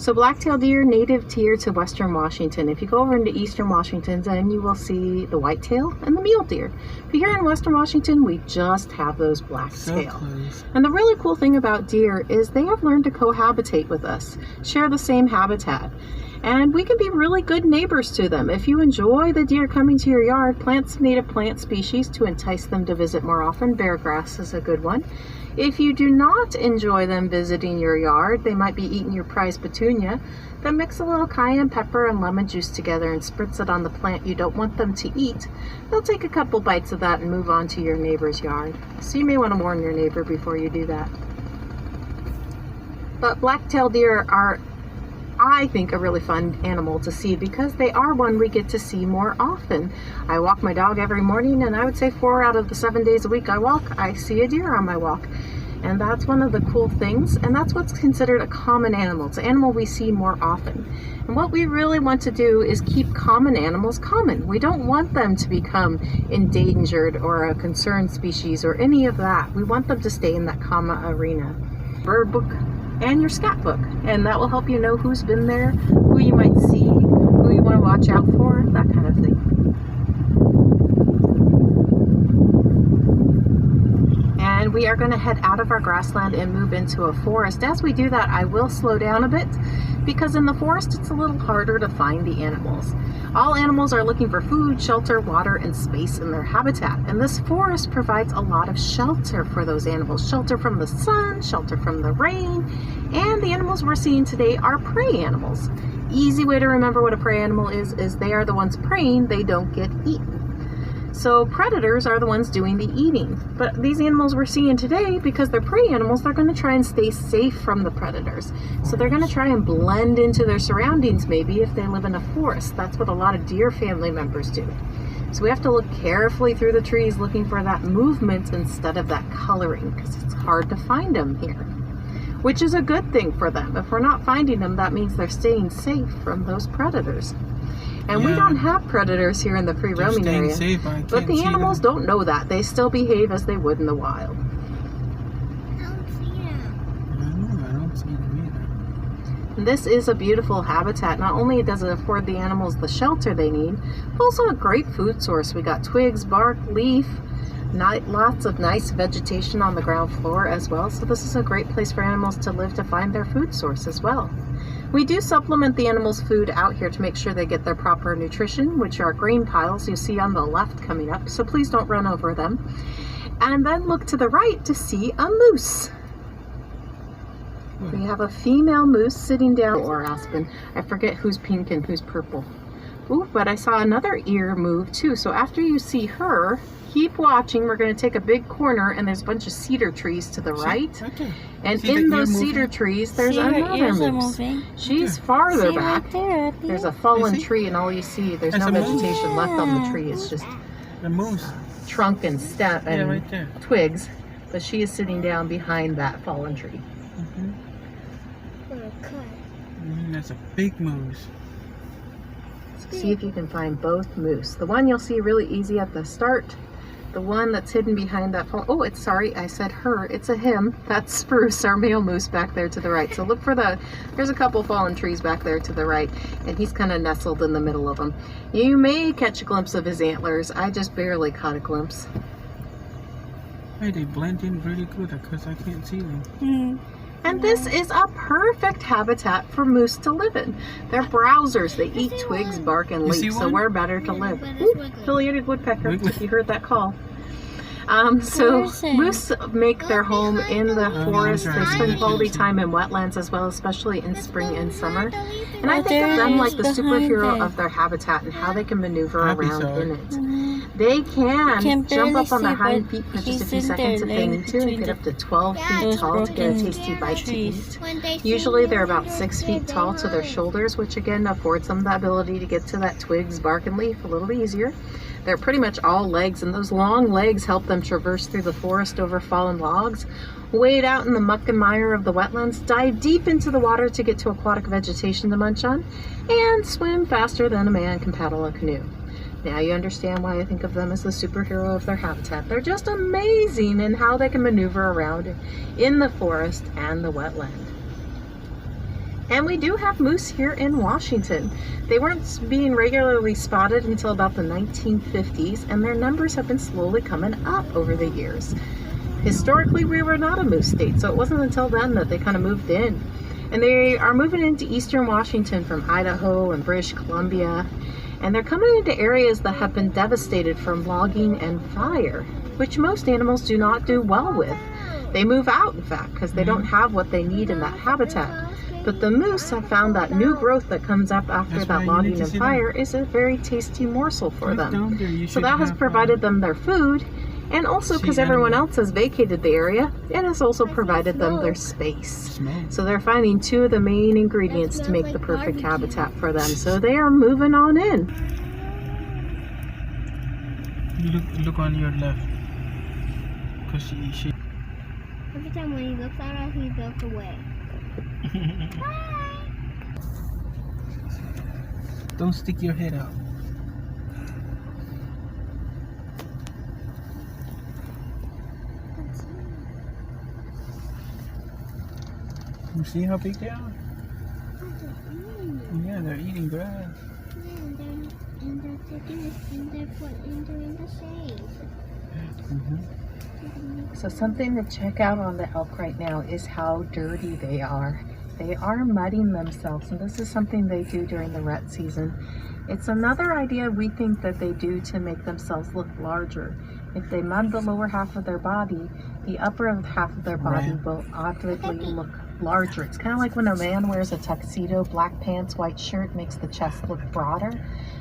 So black-tailed deer, native here to western Washington. If you go over into eastern Washington, then you will see the whitetail and the mule deer. But here in western Washington, we just have those black-tail. And the really cool thing about deer is they have learned to cohabitate with us, share the same habitat. And we can be really good neighbors to them. If you enjoy the deer coming to your yard, plant some native plant species to entice them to visit more often. Bear grass is a good one. If you do not enjoy them visiting your yard, they might be eating your prized petunia, then mix a little cayenne pepper and lemon juice together and spritz it on the plant you don't want them to eat. They'll take a couple bites of that and move on to your neighbor's yard. So you may want to warn your neighbor before you do that. But black-tailed deer are, I think, a really fun animal to see because they are one we get to see more often. I walk my dog every morning, and I would say 4 out of the 7 days a week I walk, I see a deer on my walk. And that's one of the cool things, and that's what's considered a common animal. It's an animal we see more often. And what we really want to do is keep common animals common. We don't want them to become endangered or a concerned species or any of that. We want them to stay in that common arena. Bird book and your scat book, and that will help you know who's been there, who you might see, who you want to watch out for, that kind of thing. And we are going to head out of our grassland and move into a forest. As we do that, I will slow down a bit because in the forest it's a little harder to find the animals. All animals are looking for food, shelter, water, and space in their habitat. And this forest provides a lot of shelter for those animals. Shelter from the sun, shelter from the rain, and the animals we're seeing today are prey animals. Easy way to remember what a prey animal is they are the ones preying, they don't get eaten. So predators are the ones doing the eating. But these animals we're seeing today, because they're prey animals, they're going to try and stay safe from the predators. So they're going to try and blend into their surroundings maybe if they live in a forest. That's what a lot of deer family members do. So we have to look carefully through the trees looking for that movement instead of that coloring because it's hard to find them here. Which is a good thing for them. If we're not finding them, that means they're staying safe from those predators. And we don't have predators here in the free roaming area. But the animals don't know that. They still behave as they would in the wild. I don't see them. I don't see them either. And this is a beautiful habitat. Not only does it afford the animals the shelter they need, but also a great food source. We got twigs, bark, leaf, lots of nice vegetation on the ground floor as well. So this is a great place for animals to live to find their food source as well. We do supplement the animals' food out here to make sure they get their proper nutrition, which are grain piles you see on the left coming up, so please don't run over them. And then look to the right to see a moose. We have a female moose sitting down, or aspen. I forget who's pink and who's purple. Ooh, but I saw another ear move too, so after you see her, keep watching. We're going to take a big corner, and there's a bunch of cedar trees to the right. And in those cedar trees, there's another moose. She's farther back. There's a fallen tree, and all you see, there's no vegetation left on the tree. It's just the moose trunk and stem and twigs. But she is sitting down behind that fallen tree. That's a big moose. See if you can find both moose. The one you'll see really easy at the start. The one that's hidden behind that I said her, it's a him. That's Spruce, our male moose back there to the right. So look for there's a couple fallen trees back there to the right, and he's kind of nestled in the middle of them. You may catch a glimpse of his antlers. I just barely caught a glimpse. Hey, they blend in really good because I can't see them. And this is a perfect habitat for moose to live in. They're browsers. They eat twigs, bark, and leaves, so where better to live? Ooh, affiliated woodpecker, if you heard that call. So moose make their home in the forest. They spend quality time in wetlands as well, especially in spring and summer. And I think of them like the superhero of their habitat and how they can maneuver around in it. They can jump up on their hind feet for just a few seconds if they need to and get up to 12 feet tall to get a tasty bite to eat. Usually they're about 6 feet tall to their shoulders, which again affords them the ability to get to that twigs, bark, and leaf a little easier. They're pretty much all legs, and those long legs help them traverse through the forest over fallen logs, wade out in the muck and mire of the wetlands, dive deep into the water to get to aquatic vegetation to munch on, and swim faster than a man can paddle a canoe. Now you understand why I think of them as the superhero of their habitat. They're just amazing in how they can maneuver around in the forest and the wetland. And we do have moose here in Washington. They weren't being regularly spotted until about the 1950s, and their numbers have been slowly coming up over the years. Historically, we were not a moose state, so it wasn't until then that they kind of moved in. And they are moving into eastern Washington from Idaho and British Columbia, and they're coming into areas that have been devastated from logging and fire, which most animals do not do well with. They move out, in fact, because they don't have what they need in that habitat. But the moose have found that new growth that comes up after That's why that you logging need to and see fire is a very tasty morsel for Right them. down there, you So should that has have, provided them their food, and also see because everyone animal. else has vacated the area, it has also provided them their space. Smoke. So they're finding two of the main ingredients to make the perfect habitat for them. So they are moving on in. You look on your left. Cause she Every time when he looks at us, he looks away. Don't stick your head out. You see how big they are? Yeah, they're eating grass. And they're taking it and they're doing the shade. So something to check out on the elk right now is how dirty they are. They are mudding themselves, and this is something they do during the rut season. It's another idea we think that they do to make themselves look larger. If they mud the lower half of their body, the upper half of their body Right. will obviously look larger. It's kind of like when a man wears a tuxedo, black pants, white shirt, makes the chest look broader.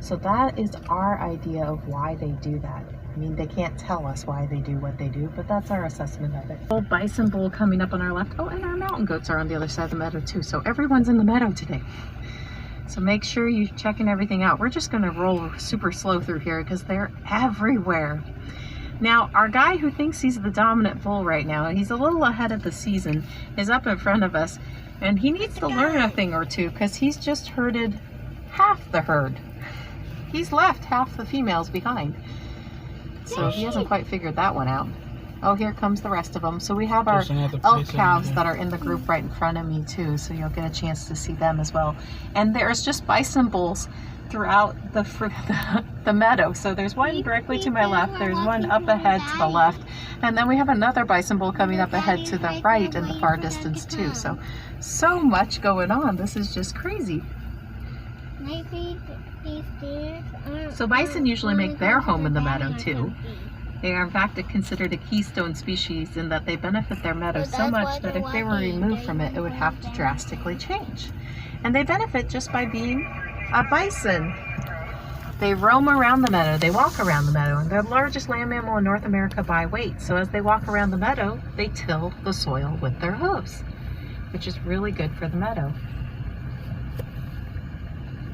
So that is our idea of why they do that. I mean, they can't tell us why they do what they do, but that's our assessment of it. Old bison bull coming up on our left. Oh, and our mountain goats are on the other side of the meadow too. So everyone's in the meadow today. So make sure you're checking everything out. We're just gonna roll super slow through here because they're everywhere. Now, our guy who thinks he's the dominant bull right now, he's a little ahead of the season, is up in front of us, and he needs to learn a thing or two because he's just herded half the herd. He's left half the females behind. So he hasn't quite figured that one out. Oh, here comes the rest of them. So we have our There's another elk place calves over that are in the group right in front of me too, so you'll get a chance to see them as well. And there's just bison bulls throughout the meadow. So there's one directly to my left, there's one up ahead to the left, and then we have another bison bull coming up ahead to the right in the far distance too. So much going on. This is just crazy. Maybe these deers aren't. So bison usually make their home in the meadow too. They are in fact considered a keystone species in that they benefit their meadow so much that if they were removed from it, it would have to drastically change. And they benefit just by being a bison. They roam around the meadow, they walk around the meadow, and they're the largest land mammal in North America by weight. So as they walk around the meadow, they till the soil with their hooves, which is really good for the meadow.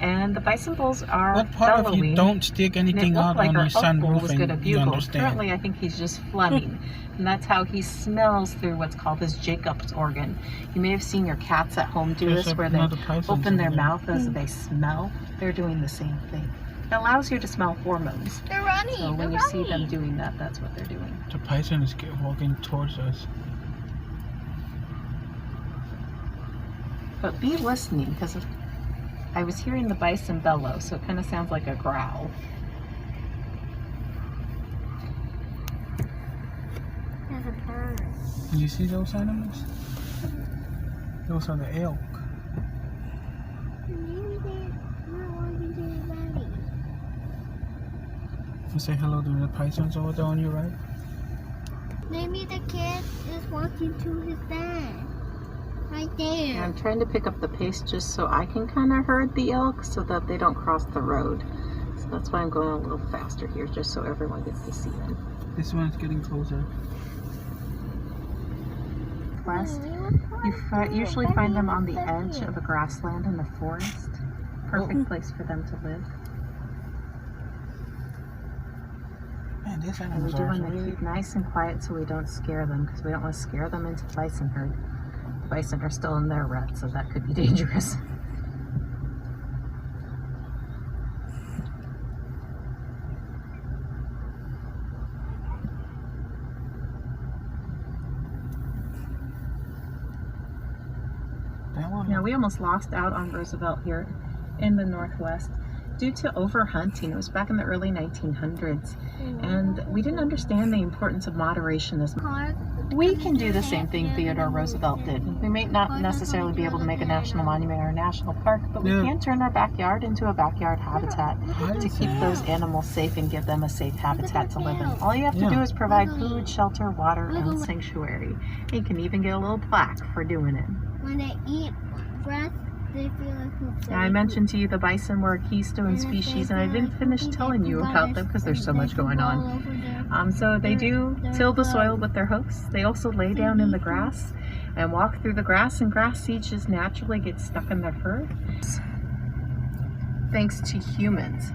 And the bison bulls are What part of bellowing. you don't stick And it anything looked out like on our your elk bull sunroof was going to and you bugle. understand? Currently, I think he's just phlegming. And that's how he smells through what's called his Jacob's organ. You may have seen your cats at home do There's this, where they another bison open their over there. mouth as they smell. They're doing the same thing. It allows you to smell hormones. They're running. So when you see them doing that, that's what they're doing. The bison is walking towards us. But be listening, because I was hearing the bison bellow, so it kind of sounds like a growl. There's a bird. You see those animals? Those are the elk. Maybe they're not walking to the valley. You say hello to the bisons over there on your right? Maybe the kid is walking to his bed. Right there. And I'm trying to pick up the pace just so I can kind of herd the elk so that they don't cross the road. So that's why I'm going a little faster here, just so everyone gets to see them. This one's getting closer. West, you usually find them on the edge of a grassland in the forest. Perfect place for them to live. Man, these And we animals do are want to really... keep nice and quiet so we don't scare them, because we don't want to scare them into the bison herd. The bison are still in their rut, so that could be dangerous. that one. Now, we almost lost out on Roosevelt here in the Northwest due to overhunting. It was back in the early 1900s, and we didn't understand the importance of moderation as much. We can do the same thing Theodore Roosevelt did. We may not necessarily be able to make a national monument or a national park, but we Yeah. can turn our backyard into a backyard habitat to keep those animals safe and give them a safe habitat to live in. All you have to do is provide food, shelter, water, and sanctuary. You can even get a little plaque for doing it. When they eat grass, they feel like poop. Now, I mentioned to you the bison were a keystone species, and I didn't finish telling you about them because there's so much going on. So they do till the soil with their hoofs. They also lay down in the grass and walk through the grass, and grass seeds just naturally get stuck in their fur thanks to humans.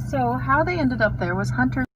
So how they ended up there was hunters